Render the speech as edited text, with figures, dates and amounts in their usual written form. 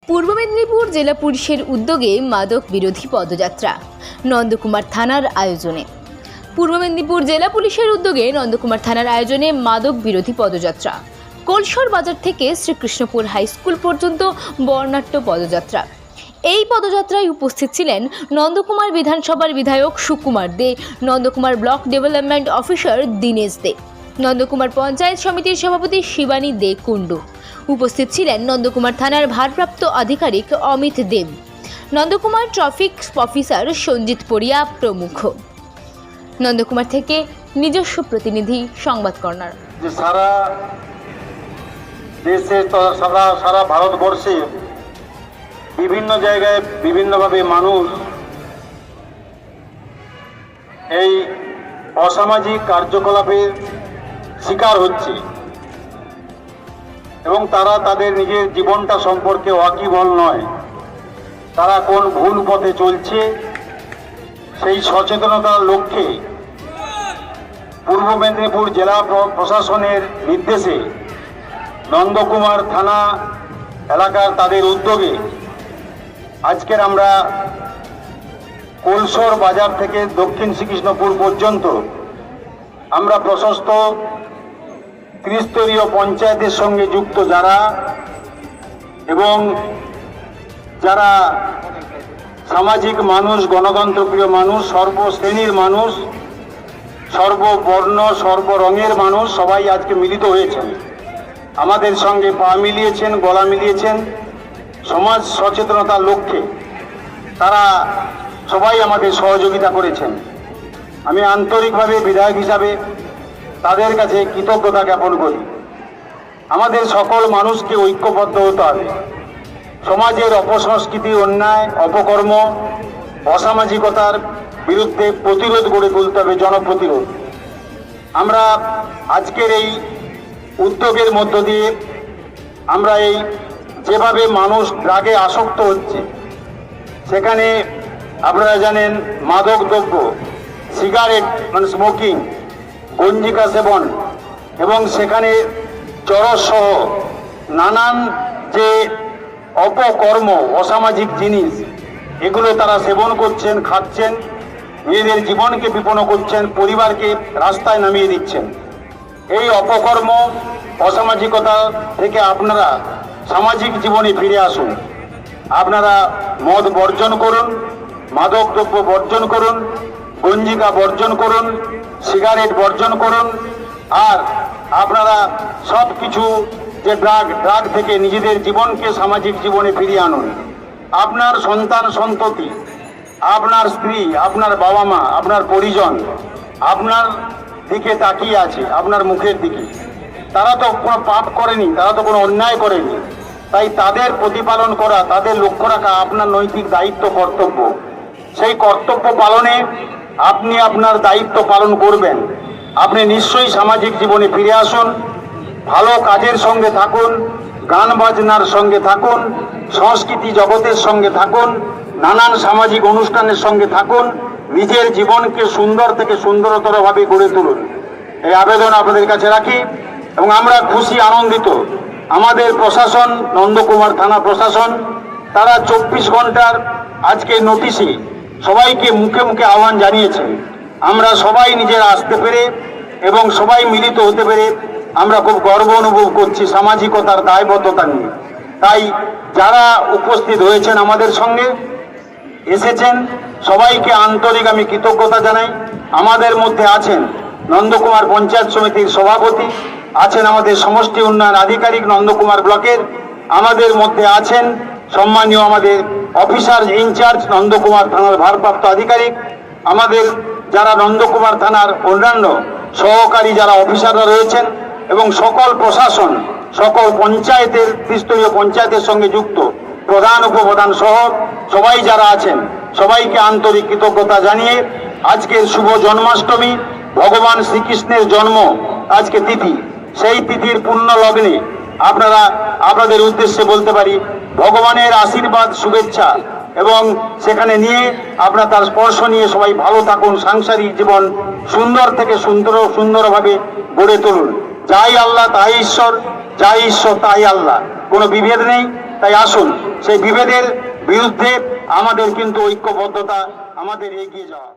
পূর্ব মেদিনীপুর জেলা পুলিশের উদ্যোগে মাদক বিরোধী পদযাত্রা নন্দকুমার থানার আয়োজনে। পূর্ব মেদিনীপুর জেলা পুলিশের উদ্যোগে নন্দকুমার থানার আয়োজনে মাদক বিরোধী পদযাত্রা কোলশর বাজার থেকে শ্রীকৃষ্ণপুর হাই স্কুল পর্যন্ত বর্ণাঢ্য পদযাত্রা। এই পদযাত্রায় উপস্থিত ছিলেন নন্দকুমার বিধানসভার বিধায়ক Sukumar De, Nandakumar block development officer Dinesh De, Nandakumar panchayat সমিতির সভাপতি শিবানী দে কুণ্ডু। উপস্থিত ছিলেন নন্দকুমার থানার ভারপ্রাপ্ত আধিকারিক অমিত দেব, নন্দকুমার ট্রাফিক অফিসার সঞ্জিত পড়িয়া প্রমুখ। নন্দকুমার থেকে নিজস্ব প্রতিনিধি সংবাদ কর্নার। সারা দেশে সারা ভারতবর্ষে বিভিন্ন জায়গায় বিভিন্নভাবে মানুষ এই অসামাজিক কার্যকলাপের শিকার হচ্ছে এবং তারা তাদের নিজের জীবনটা সম্পর্কে ওয়াকিবহাল নয়। তারা কোন ভুল পথে চলছে সেই সচেতনতার লক্ষ্যে পূর্ব মেদিনীপুর জেলা প্রশাসনের নির্দেশে নন্দকুমার থানা এলাকার তাদের উদ্যোগে আজকের আমরা কোলশর বাজার থেকে দক্ষিণ শ্রীকৃষ্ণপুর পর্যন্ত আমরা প্রশস্ত ত্রিস্তরীয় পঞ্চায়েতের সঙ্গে যুক্ত যারা এবং যারা সামাজিক মানুষ, গণতন্ত্রপ্রিয় মানুষ, সর্বশ্রেণীর মানুষ, সর্ববর্ণ সর্বরঙের মানুষ সবাই আজকে মিলিত হয়েছেন, আমাদের সঙ্গে পা মিলিয়েছেন, গলা মিলিয়েছেন সমাজ সচেতনতার লক্ষ্যে। তারা সবাই আমাদের সহযোগিতা করেছেন। আমি আন্তরিকভাবে বিধায়ক হিসাবে তাদের কাছে কৃতজ্ঞতা জ্ঞাপন করি। আমাদের সকল মানুষকে ঐক্যবদ্ধ হতে হবে। সমাজের অপসংস্কৃতি, অন্যায়, অপকর্ম, অসামাজিকতার বিরুদ্ধে প্রতিরোধ গড়ে তুলতে হবে, জনপ্রতিরোধ। আমরা আজকের এই উদ্যোগের মধ্য দিয়ে আমরা এই যেভাবে মানুষ ড্রাগে আসক্ত হচ্ছে, সেখানে আপনারা জানেন মাদক দ্রব্য, সিগারেট মানে স্মোকিং, গঞ্জিকা সেবন এবং সেখানে চরসসহ নানান যে অপকর্ম, অসামাজিক জিনিস, এগুলো তারা সেবন করছেন, খাচ্ছেন, নিজেদের জীবনকে বিপন্ন করছেন, পরিবারকে রাস্তায় নামিয়ে দিচ্ছেন। এই অপকর্ম, অসামাজিকতা থেকে আপনারা সামাজিক জীবনে ফিরে আসুন। আপনারা মদ বর্জন করুন, মাদক দ্রব্য বর্জন করুন, গঞ্জিকা বর্জন করুন, সিগারেট বর্জন করুন, আর আপনারা সব কিছু যে ড্রাগ থেকে নিজেদের জীবনকে সামাজিক জীবনে ফিরিয়ে আনুন। আপনার সন্তান সন্ততি, আপনার স্ত্রী, আপনার বাবা মা, আপনার পরিজন আপনার দিকে তাকিয়ে আছে, আপনার মুখের দিকে। তারা তো কোনো পাপ করেনি, তারা তো কোনো অন্যায় করেনি, তাই তাদের প্রতিপালন করা, তাদের লক্ষ্য রাখা আপনার নৈতিক দায়িত্ব, কর্তব্য। সেই কর্তব্য পালনে আপনি আপনার দায়িত্ব পালন করবেন। আপনি নিশ্চয়ই সামাজিক জীবনে ফিরে আসুন, ভালো কাজের সঙ্গে থাকুন, গান বাজনার সঙ্গে থাকুন, সংস্কৃতি জগতের সঙ্গে থাকুন, নানান সামাজিক অনুষ্ঠানের সঙ্গে থাকুন, নিজের জীবনকে সুন্দর থেকে সুন্দরতরভাবে গড়ে তুলুন। এই আবেদন আপনাদের কাছে রাখি এবং আমরা খুশি, আনন্দিত। আমাদের প্রশাসন, নন্দকুমার থানা প্রশাসন, তারা 24 ঘন্টার আজকে নোটিশে সবাইকে মুখে মুখে আহ্বান জানিয়েছেন। আমরা সবাই নিজেরা আসতে পেরে এবং সবাই মিলিত হতে পেরে আমরা খুব গর্ব অনুভব করছি সামাজিকতার দায়বদ্ধতা নিয়ে। তাই যারা উপস্থিত হয়েছেন, আমাদের সঙ্গে এসেছেন, সবাইকে আন্তরিক আমি কৃতজ্ঞতা জানাই। আমাদের মধ্যে আছেন নন্দকুমার পঞ্চায়েত সমিতির সভাপতি, আছেন আমাদের সমষ্টি উন্নয়ন আধিকারিক নন্দকুমার ব্লকের, আমাদের মধ্যে আছেন সম্মানীয় আমাদের অফিসার ইনচার্জ নন্দকুমার থানার ভারপ্রাপ্ত আধিকারিক, আমাদের যারা নন্দকুমার থানার অন্যান্য সহকারী যারা অফিসাররা রয়েছেন এবং সকল প্রশাসন, সকল পঞ্চায়েতের, ত্রিস্তরীয় পঞ্চায়েতের সঙ্গে যুক্ত প্রধান, উপপ্রধান সহ সবাই যারা আছেন, সবাইকে আন্তরিক কৃতজ্ঞতা জানিয়ে আজকের শুভ জন্মাষ্টমী, ভগবান শ্রীকৃষ্ণের জন্ম আজকে তিথি, সেই তিথির পুণ্য লগ্নে আপনারা আপনাদের উদ্দেশ্যে বলতে পারি ভগবানের আশীর্বাদ, শুভেচ্ছা এবং সেখানে নিয়ে আপনারা তার স্পর্শ নিয়ে সবাই ভালো থাকুন, সাংসারিক জীবন সুন্দর থেকে সুন্দরভাবে গড়ে তুলুন। যাই আল্লাহ তাই ঈশ্বর, যাই ঈশ্বর তাই আল্লাহ, কোনো বিভেদ নেই। তাই আসুন সেই বিভেদের বিরুদ্ধে আমাদের কিন্তু ঐক্যবদ্ধতা, আমাদের এগিয়ে যাওয়া।